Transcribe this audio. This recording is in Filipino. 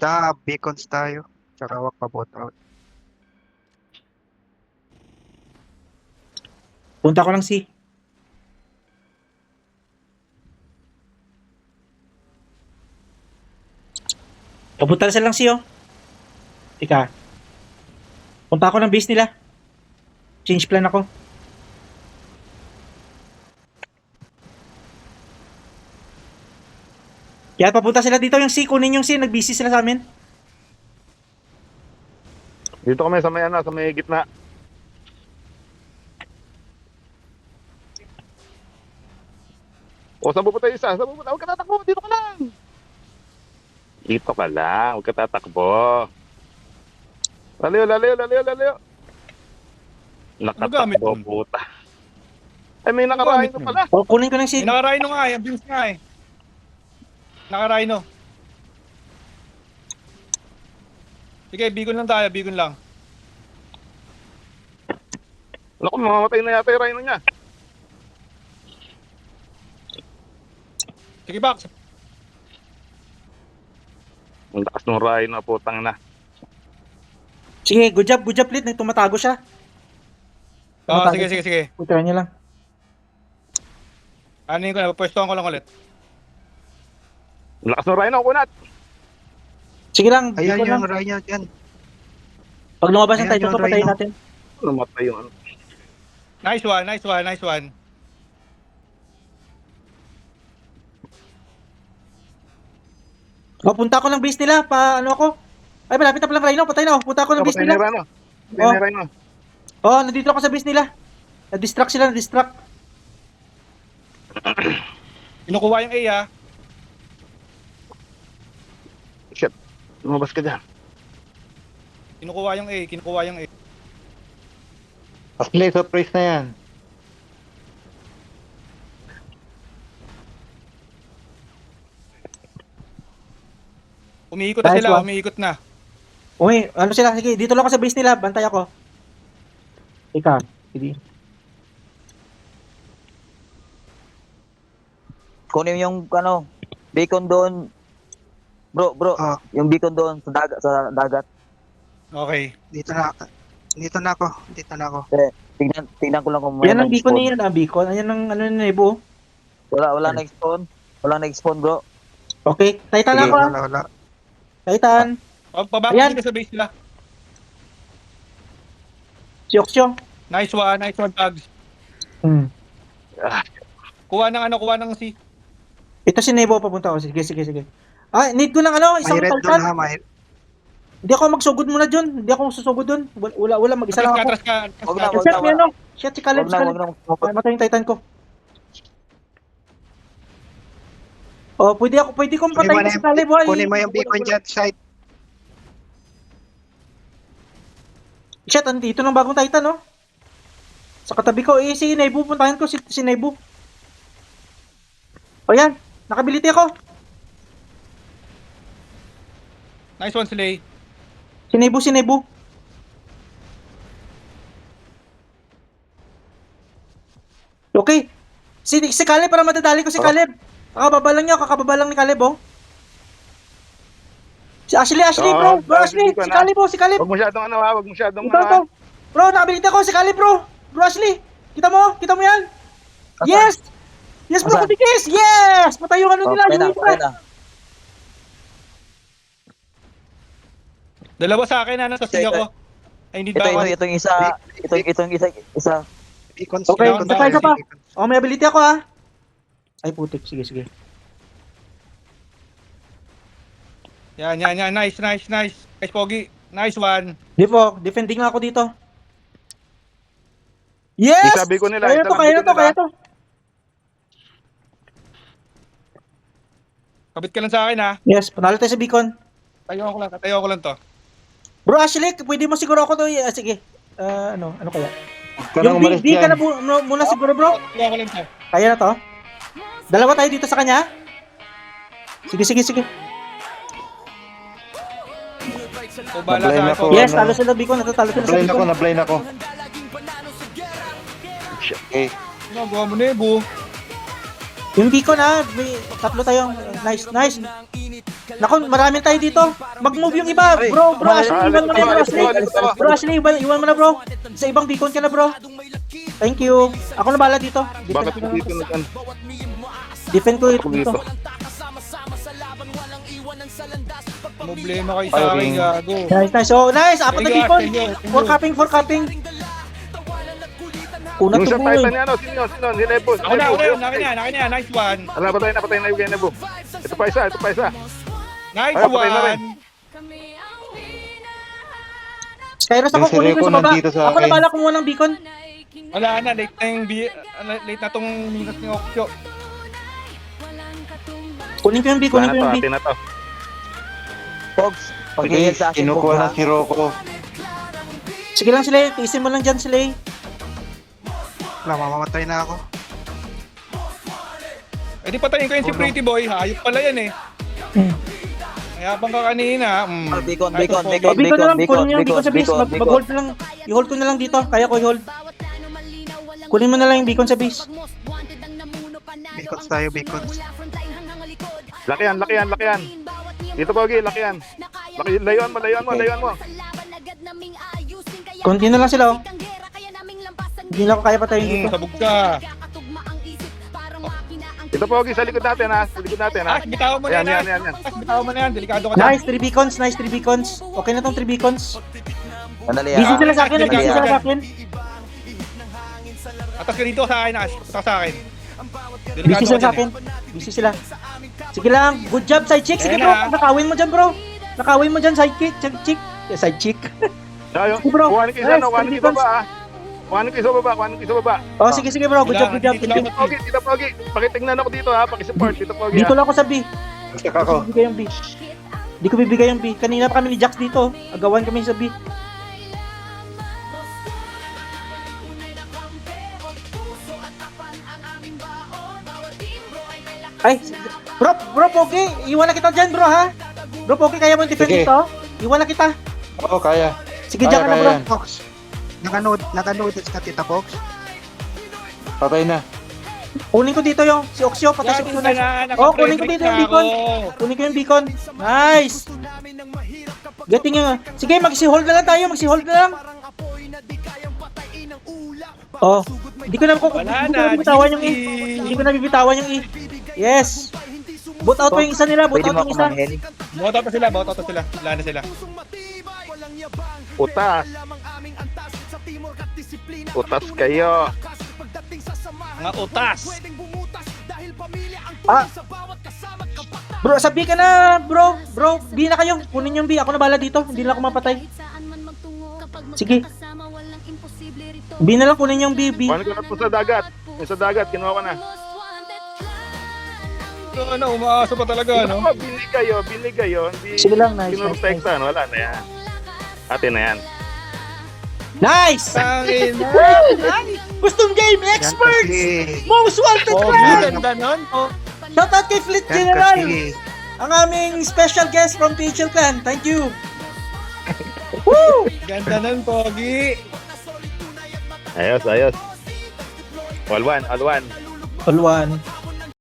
Basta beacons tayo. Tsaka wag pa bot out. Punta ko lang C. Papunta na silang C, oh. Ika. Punta ako ng base nila. Change plan ako. Kaya papunta sila dito yung C. Kunin yung C. Nag-busy sila sa amin. Dito kami sa may sa may gitna. O, saan pupunta yung isa? Saan pupunta? Huwag ka tatakbo, dito ka lang. Dito ka lang, huwag ka tatakbo. Lalayo. gamit Nakatakbo, mo? puta. Ay, may nakarahin ka pala. O, kunin ko ng C. Eh, naka-rhino nga eh. Ang bilis nga eh. Naka-rhino. Sige, bigon lang tayo. Bigon lang. Naku, mamamatay na yata yung rhino niya. Sige, box. Ang lakas ng rhino, putang na. Sige, good job, Lit. Tumatago siya. Oo, Tumatago sige. siya. Putra niya lang. Anin ko na. Pwestuhan ko lang ulit. Ang lakas ng rhino, kunat. Sige lang, Ayan biko lang. yung Rhino dyan. Pag lumabas ng Ayan Titan, yung patayin Rhino. natin. Namatay yung ano. Nice one. O, punta ako ng base nila. Ano ako? Ay, malapit na palang Rhino. Patay na. Punta ako ng base Napatay na nila. yung rhino. Napatay na yung rhino. Oh, nandito ako sa base nila. Na-distract sila, na-distract. Kinukuha yung A ha. Shit, lumabas ka dyan. Kinukuha yung A. Ashley, surprise na yan. Umiikot na Nice sila. one. Umiikot na. Uy, ano sila? Sige, dito lang ako sa base nila. Bantay ako. Ika. Hindi. Kunin yung beacon doon. Bro, Ah. yung beacon doon sa dagat. Okay. Dito na ako. Tingnan ko lang kung Yan ang beacon nag-spawn. niya. Ang beacon. Ayan ang ano na Nebo. Wala nag-spawn. Wala nag-spawn, bro. Okay. Titan Sige. ako. Wala. Titan. Pababa Ayan. dito sa base nila. Sioksyong. Nice one, Tags. Kuha ng C. Ito si Nebo papunta ako. Sige. Ah, need ko ng isang May red Titan. doon ha. May Hindi ako magsugod muna dun. Hindi ako susugod dun. Wala. Mag-isa lang ako. Atras ka. Wag na, Shit, may ano. Shit, si Caleb. Wag na. Ay, matay yung Titan ko. Oh, pwede kong patayin si Caleb. kunin mo yung beacon dyan side. Shit, andito ng bagong Titan, no? Sa katabi ko, si Nebu, puntahan ko si Nebu. O yan, nakability ako. Nice one, Slay. Si Nebu. Okay. Si Caleb, para madadali ko si Caleb. Kakababa lang ni Caleb, oh. Si Ashley, bro. Bro, Ashley, si Caleb, oh, si Caleb. Huwag mo masyadong Ito. Bro, nakability ako si Caleb, bro. Bro, Ashley. Kita mo yan? Yes! Yes, bro, Asan? kutikis! Yes! Patay yung ano nila, yung Okay isa. na. Dalawa sa akin, nasa C ako. I need ba ako? Itong isa. Beacons. Okay, Beacons patay ka tayo. pa. Oh, may ability ako, ha. Ay, putik. Sige. Yan. Nice. Nice, Pogi. Nice one. Defending lang ako dito. Yes! Isabi ko nila, Kaya to. Kabit ka lang sa akin, ha. Yes, panalo tayo sa beacon. Tatayo ko lang to. Bro, Ashley, pwede mo siguro ako to. Sige. Ano kaya? Kanang Yung umalis B ka dyan. na muna siguro, bro. Tatayo ko lang to. Kaya na to. Dalawa tayo dito sa kanya. Sige. So, bala sa Nablame akin, ako. Pogi. Yes, talo sila beacon. Natatalo sila sa beacon. Na-blind ako. Okay. Ginagawa mo, Nebu. Yung beacon, ha. May tatlo tayong. Nice. Naku, maraming tayo dito. Mag-move yung iba. Bro, Ashley, iwan mo na yan, bro. Ashley. Bro, Ashley, iwan mo na, bro. Sa ibang beacon ka na, bro. Thank you. Ako na bahala dito. Bakit dito na dyan? Defend ko Ako dito. dito. Problema kayo sa akin, gago. Nice. So, nice. Apat na beacon. For cupping. Una Yung to isang boy. Titan niya, ano? Sino? Si Nebo. Ako na, akin na. Nice one. Ala, patay na yung Nebo. Ito pa isa. Nice Ay, patay na rin. one. Kairos ako, Yung si kunin ko Rico sa baba. nandito sa Ako na akin. bala kumuha ng beacon. Wala na, late na tong minus ni Oksyo. Kunin ko yung beacon. Wala na to, atin na to. Pogs, Sige, pag-heal sa akin, kinukuha Pogs, ng ha? si Rocco. Sige lang, Slay. Tiisin mo lang dyan, Slay. Wala, mamamatay na ako. Eh di patayin ko yun si Pretty Boy, hayop pala yan eh. Mayabang ka kanina. Beacon. O, beacon na lang. Kunin yung beacon sa base. Mag-hold na lang. I-hold ko na lang dito. Kaya ko i-hold. Kunin mo na lang yung beacon sa base. Beacons tayo, beacons. Lakihan. Dito, Pogi, lakihan. Layuan mo. Konti na lang sila, oh. Hindi na ako kaya patayin dito. Sabog ka. Ito, Pogi, sa likod natin, ha? Bitawan mo na yan. Yan. Bitawan mo na yan, delikado ka dyan. Nice, 3 beacons. Okay na tong 3 beacons. Sandali, Busy ha? sila sa akin. Sandali, Busy ha? sila sa akin. Atas ka dito sa akin, Ash. Atas sa akin. Busy sila sa dyan, akin. Busy sila. Sige lang. Good job, side chick. Sige, Ayan bro. na. Nakawin mo dyan, bro. Nakawin mo dyan, side chick. Side chick. Tayo. Sige, bro. Kuhanin ko isa, Nice, kuhanin ko isa baba, ha? Kuhanin ko isa baba. Oh, sige, bro. Good job. Dito, Pogi. Pakitingnan ako dito, ha? Pakisupport. Dito, Pogi, Dito ha? lang ako sa B. Saka ako. Bibigay yung B. Hindi ko bibigay yung B. Kanina pa kami ni Jax dito. Agawan kami sa B. Ay, bro, Pogi. Iwan na kita dyan, bro, ha? Bro, Pogi, kaya mo defend Sige. dito? Iwan na kita. Oo, kaya. Sige, dyan ka na, Kaya bro. yan. Fox. Nakanotice ka, Tita Fox? Patay na. Kunin ko dito yung si Oxyo. Patay si Oxyo na. Oh, kunin ko dito yung beacon. Kunin ko yung beacon. Nice. Getting yung... Sige, mag-si-hold na lang tayo. Mag-si-hold na lang. Oh. Hindi ko na bibitawan yung E. Hindi ko na bibitawan yung E. Yes. Boot out pa yung isa nila. Boot Pwede out mo yung ako isa. manghel. Boto pa sila. Wala na sila. Utas kayo. Mga utas. Ah. Bro, sabi ka na, bro. Bro, B na kayo. Kunin yung B. Ako na bala dito. Hindi na ako mapatay. Sige. B na lang, kunin yung B. Kuhanin ko na po sa dagat. Yung sa dagat, kinuha ko na. Umaasa pa talaga, Ito po, binigay kayo. Hindi Sige lang, nice. kinuprotektan. Wala na yan. Atin na yan. Nice! Tangin. Custom game Yan expert! kasi. Most wanted Oh, clan! ganda nun. Oh. Shoutout kay Fleet Yan General! kasi. Ang aming special guest from PHL Clan. Thank you! Woo! Ganda nun, Pogi. Ayos. All one. All one.